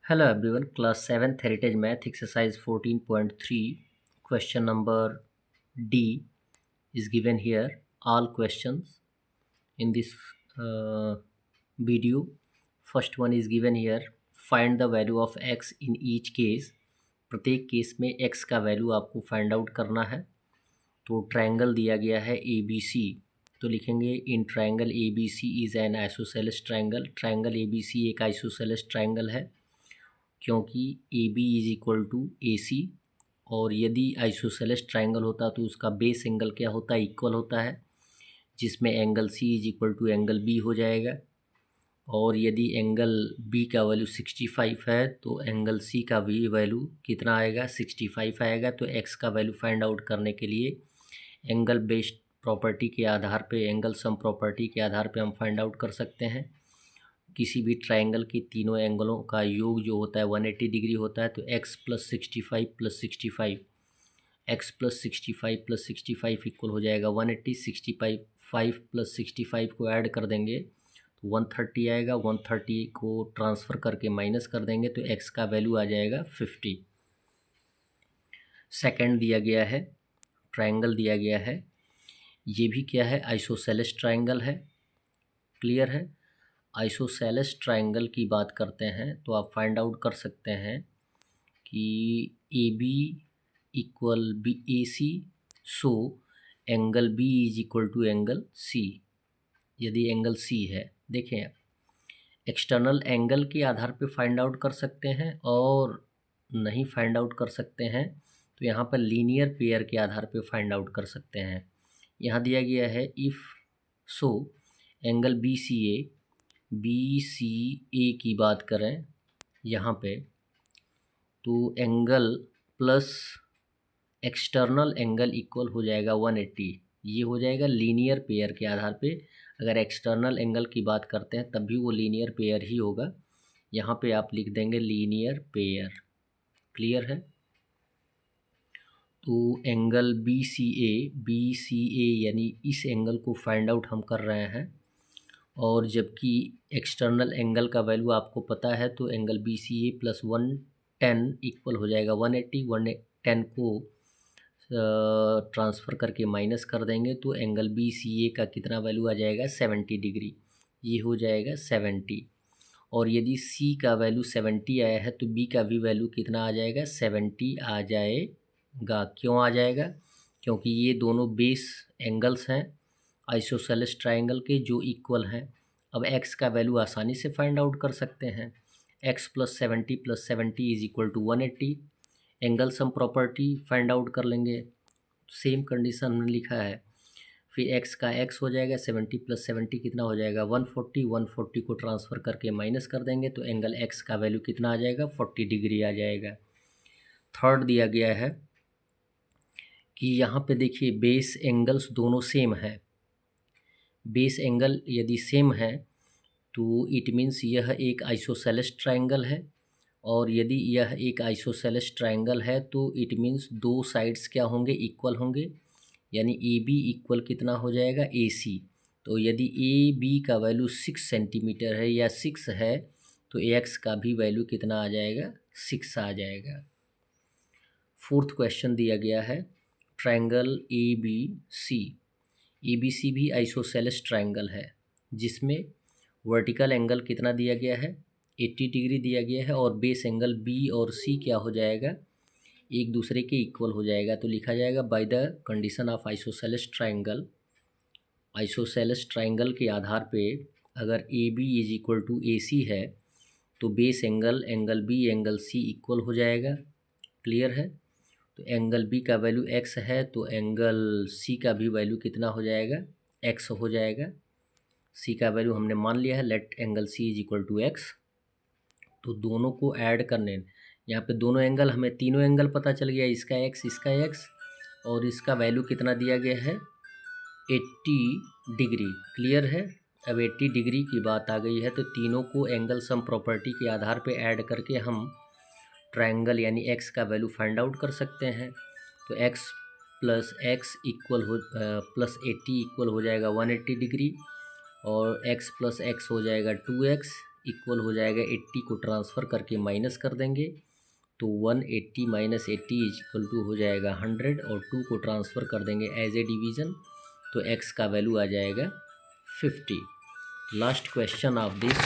Hello everyone, class 7th Heritage Math exercise 14.3 question number D is given here. All questions in this uh, video. First one is given here. Find the value of x in each case. प्रत्येक case में x का value आपको find out करना है। तो triangle दिया गया है ए बी सी, तो लिखेंगे in triangle A B C is an isosceles triangle. Triangle A B C एक आइसोसेलेस ट्रायंगल है क्योंकि A B is equal to A C, और यदि आइसोसेलेस ट्रायंगल होता तो उसका बेस एंगल क्या होता है, इक्वल होता है, जिसमें angle C is equal to angle B हो जाएगा। और यदि एंगल बी का वैल्यू 65 है तो एंगल सी का भी वैल्यू कितना आएगा, 65 आएगा। तो एक्स का वैल्यू फाइंड आउट करने के लिए एंगल बेस्ड प्रॉपर्टी के आधार पे, एंगल सम प्रॉपर्टी के आधार पे हम फाइंड आउट कर सकते हैं। किसी भी ट्रायंगल के तीनों एंगलों का योग जो होता है 180 डिग्री होता है। तो x plus 65 plus 65, x plus 65 plus 65 equal हो जाएगा 180। 65 प्लस 65 को ऐड कर देंगे तो 130 आएगा। 130 को ट्रांसफ़र करके माइनस कर देंगे तो x का वैल्यू आ जाएगा 50। सेकंड दिया गया है, ट्रायंगल दिया गया है, ये भी क्या है, आइसोसेलेस ट्रायंगल है। क्लियर है। आइसोसेलेस ट्रायंगल की बात करते हैं तो आप फाइंड आउट कर सकते हैं कि A B equal B A C, so angle B is equal to angle C. यदि एंगल सी है, देखें एक्सटर्नल एंगल के आधार पे फाइंड आउट कर सकते हैं, और नहीं फाइंड आउट कर सकते हैं तो यहाँ पर लीनियर पेयर के आधार पे फाइंड आउट कर सकते हैं। यहाँ दिया गया है if so angle B C A की बात करें यहाँ पे, तो angle plus external angle equal हो जाएगा 180। ये हो जाएगा लीनियर पेयर के आधार पे। अगर एक्सटर्नल एंगल की बात करते हैं तब भी वो लीनियर पेयर ही होगा। यहाँ पे आप लिख देंगे लीनियर पेयर। क्लियर है। तो एंगल बी सी ए यानी इस एंगल को फाइंड आउट हम कर रहे हैं, और जबकि एक्सटर्नल एंगल का वैल्यू आपको पता है तो एंगल बी सी ए प्लस 110 इक्वल हो जाएगा 180। 110 को ट्रांसफ़र करके माइनस कर देंगे तो एंगल बी सी ए का कितना वैल्यू आ जाएगा, 70 डिग्री। ये हो जाएगा 70। और यदि सी का वैल्यू 70 आया है तो बी का भी वैल्यू कितना आ जाएगा, 70 आ जाएगा। क्यों आ जाएगा, क्योंकि ये दोनों बेस एंगल्स हैं आइसोसेलेस ट्रायंगल के जो इक्वल हैं। अब x का वैल्यू आसानी से फाइंड आउट कर सकते हैं। x plus 70 is equal to 180। Angle sum property find out कर लेंगे, सेम कंडीशन हमने लिखा है। फिर x का x हो जाएगा, 70 प्लस 70 कितना हो जाएगा, 140। 140 को ट्रांसफ़र करके माइनस कर देंगे तो एंगल x का वैल्यू कितना आ जाएगा, 40 डिग्री आ जाएगा। थर्ड दिया गया है कि यहाँ पे देखिए बेस एंगल्स दोनों सेम है। बेस एंगल यदि सेम है तो इट मीन्स यह एक आइसोसेलेस ट्रायंगल है, और यदि यह एक आइसोसेलेस ट्रायंगल है तो इट मीन्स दो साइड्स क्या होंगे, इक्वल होंगे। यानी ए बी इक्वल कितना हो जाएगा, ए सी। तो यदि ए बी का वैल्यू 6 सेंटीमीटर है या 6 है तो एक्स का भी वैल्यू कितना आ जाएगा, 6 आ जाएगा। फोर्थ क्वेश्चन दिया गया है triangle A B C. A B C भी आइसोसेलेस ट्रायंगल है जिसमें वर्टिकल एंगल कितना दिया गया है, 80 डिग्री दिया गया है, और बेस एंगल बी और सी क्या हो जाएगा, एक दूसरे के इक्वल हो जाएगा। तो लिखा जाएगा by the condition of isosceles triangle. Isosceles triangle के आधार पे अगर A B is equal to A C है तो base angle B angle C equal हो जाएगा। क्लियर है। तो एंगल बी का वैल्यू एक्स है तो एंगल सी का भी वैल्यू कितना हो जाएगा, एक्स हो जाएगा। सी का वैल्यू हमने मान लिया है, let angle C is equal to X. तो दोनों को ऐड करने, यहाँ पे दोनों एंगल, हमें तीनों एंगल पता चल गया, इसका एक्स और इसका वैल्यू कितना दिया गया है, 80 डिग्री। क्लियर है। अब 80 डिग्री की बात आ गई है तो तीनों को एंगल सम प्रॉपर्टी के आधार पे ऐड करके हम ट्रायंगल यानी x का वैल्यू फाइंड आउट कर सकते हैं। तो x प्लस एक्स इक्वल हो प्लस 80 इक्वल हो जाएगा 180 डिग्री, और x प्लस एक्स हो जाएगा 2x, इक्वल हो जाएगा 80 को ट्रांसफ़र करके माइनस कर देंगे तो 180 माइनस 80 इक्वल टू हो जाएगा 100 और 2 को ट्रांसफ़र कर देंगे एज ए डिवीज़न तो x का वैल्यू आ जाएगा 50। Last question of this